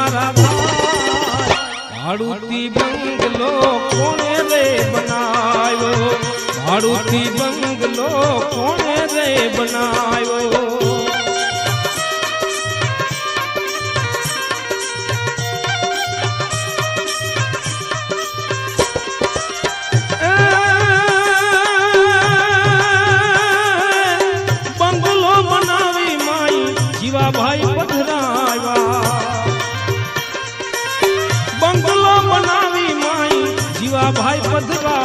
मारा भाई भाड़ूती बंगलो कोने रे बनायो भाड़ूती बंगलो कोने रे बनायो भाई पधरावा बंगलो बनावी माई जीवा भाई पधरा